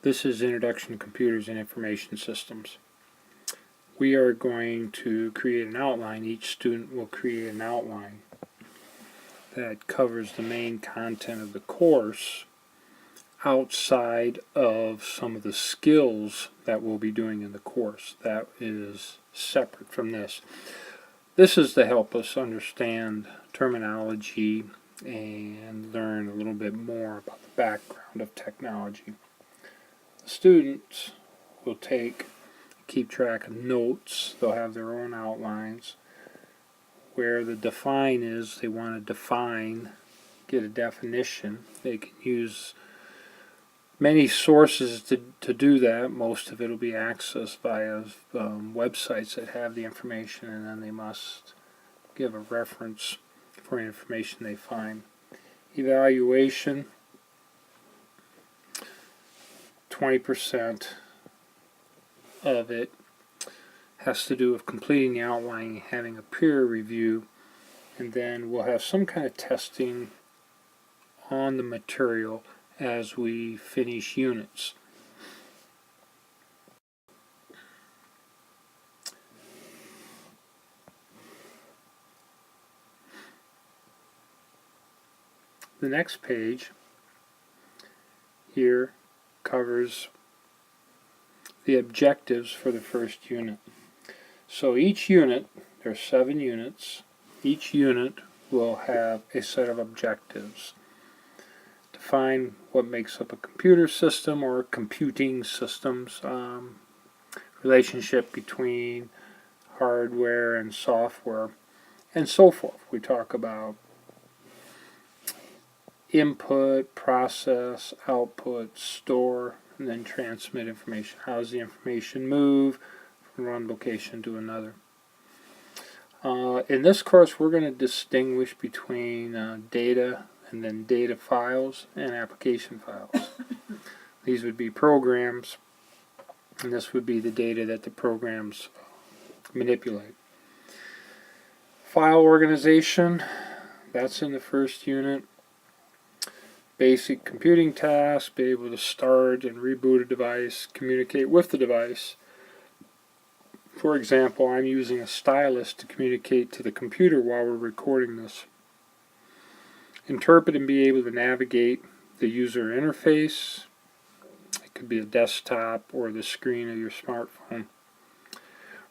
This is Introduction to Computers and Information Systems. We are going to create an outline. Each student will create an outline that covers the main content of the course outside of some of the skills that we'll be doing in the course. That is separate from this. This is to help us understand terminology and learn a little bit more about the background of technology. The students will keep track of notes. They'll have their own outlines. Where the define is, they want to define, get a definition. They can use many sources to do that. Most of it will be accessed via websites that have the information, and then they must give a reference for information they find. Evaluation, 20% of it has to do with completing the outline, having a peer review, and then we'll have some kind of testing on the material as we finish units. The next page here covers the objectives for the first unit. So each unit, there are 7 units, each unit will have a set of objectives. Define what makes up a computer system or computing systems, relationship between hardware and software, and so forth. We talk about input, process, output, store, and then transmit information. How does the information move from one location to another? In this course, we're going to distinguish between data and then data files and application files. These would be programs, and this would be the data that the programs manipulate. File organization, that's in the first unit. Basic computing tasks, be able to start and reboot a device, communicate with the device. For example, I'm using a stylus to communicate to the computer while we're recording this. Interpret and be able to navigate the user interface. It could be a desktop or the screen of your smartphone.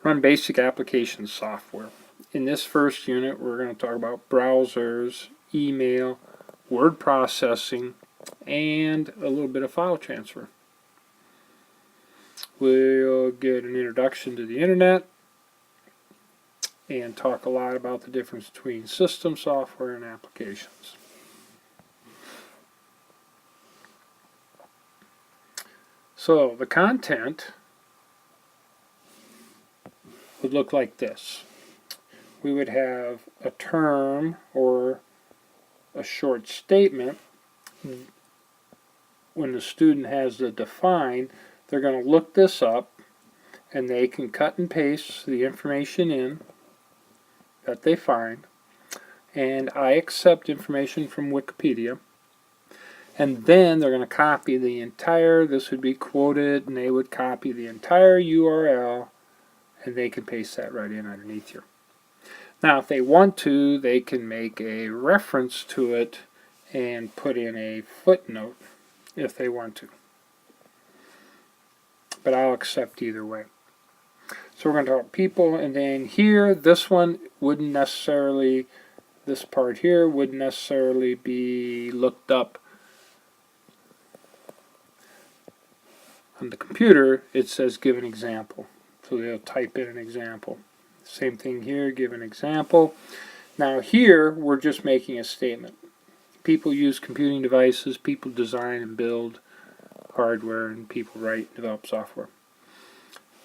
Run basic application software. In this first unit, we're going to talk about browsers, email, word processing, and a little bit of file transfer. We'll get an introduction to the internet and talk a lot about the difference between system software and applications. So the content would look like this. We would have a term or a short statement. When the student has the define, they're going to look this up and they can cut and paste the information in that they find, and I accept information from Wikipedia, and then they're going to copy the entire, this would be quoted, and they would copy the entire URL and they can paste that right in underneath here. Now, if they want to, they can make a reference to it and put in a footnote if they want to. But I'll accept either way. So we're going to talk people, and then here, this one wouldn't necessarily, this part here wouldn't necessarily be looked up on the computer. It says give an example. So they'll type in an example. Same thing here, give an example. Now here, we're just making a statement. People use computing devices, people design and build hardware, and people write and develop software.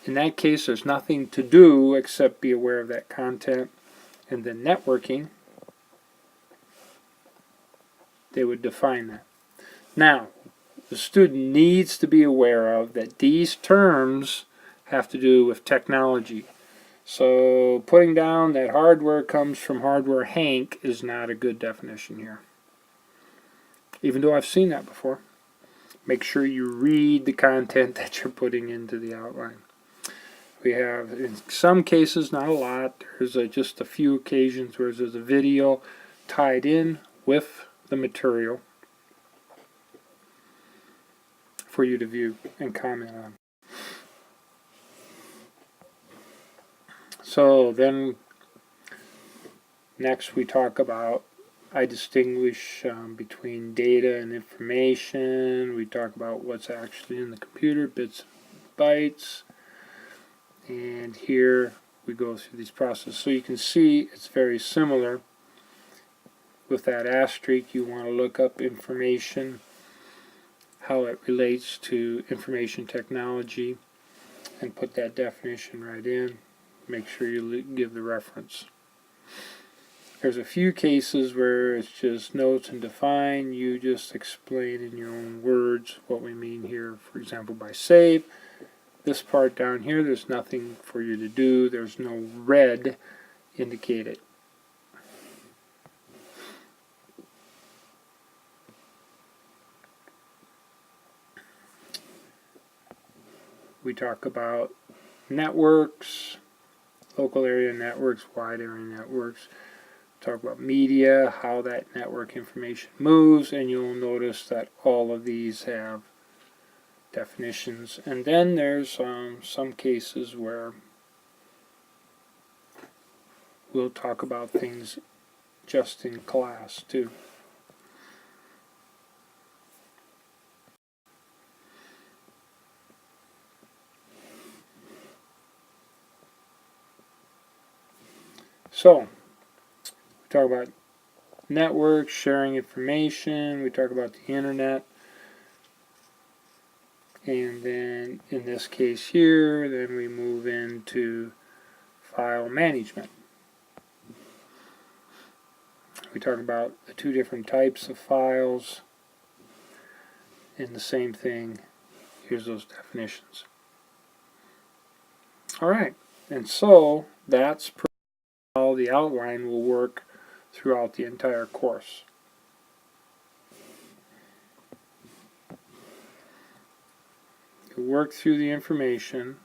In that case, there's nothing to do except be aware of that content. And then networking, they would define that. Now, the student needs to be aware of that these terms have to do with technology. So putting down that hardware comes from Hardware Hank is not a good definition here. Even though I've seen that before. make sure you read the content that you're putting into the outline. We have, in some cases, not a lot, there's just a few occasions where there's a video tied in with the material for you to view and comment on. So then next we talk about, I distinguish between data and information. We talk about what's actually in the computer, bits and bytes. And here we go through these processes. So you can see it's very similar. With that asterisk, you want to look up information, how it relates to information technology, and put that definition right in. Make sure you give the reference. There's a few cases where it's just notes and define. You just explain in your own words what we mean here. For example, by save. This part down here, there's nothing for you to do. There's no red indicated. We talk about networks, local area networks, wide area networks. Talk about media, how that network information moves, and you'll notice that all of these have definitions. And then there's some cases where we'll talk about things just in class too. So, we talk about networks, sharing information, we talk about the internet, and then in this case here, then we move into file management. We talk about the two different types of files, and the same thing, here's those definitions. Alright, and so that's how the outline will work throughout the entire course. You work through the information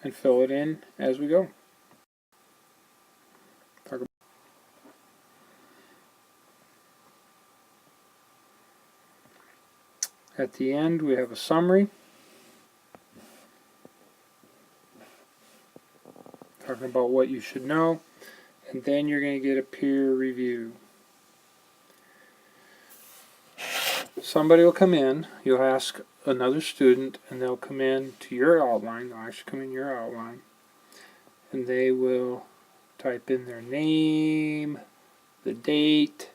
and fill it in as we go. At the end we have a summary. Talking about what you should know, and then you're going to get a peer review. Somebody will come in, you'll ask another student, and they'll come in to your outline, they'll actually come in your outline, and they will type in their name, the date,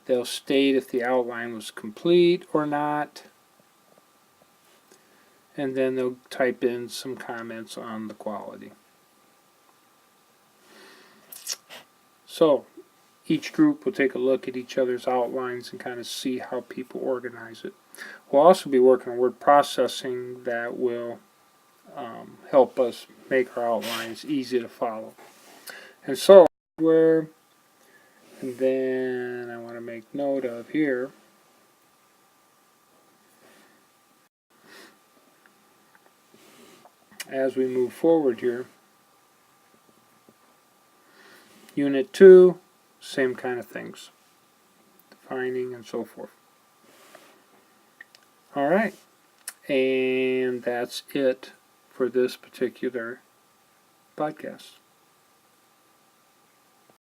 they'll state if the outline was complete or not, and then they'll type in some comments on the quality. So, each group will take a look at each other's outlines and kind of see how people organize it. We'll also be working on word processing that will help us make our outlines easy to follow. And so, and then I want to make note of here, as we move forward here, Unit 2, same kind of things, defining and so forth. Alright, and that's it for this particular podcast.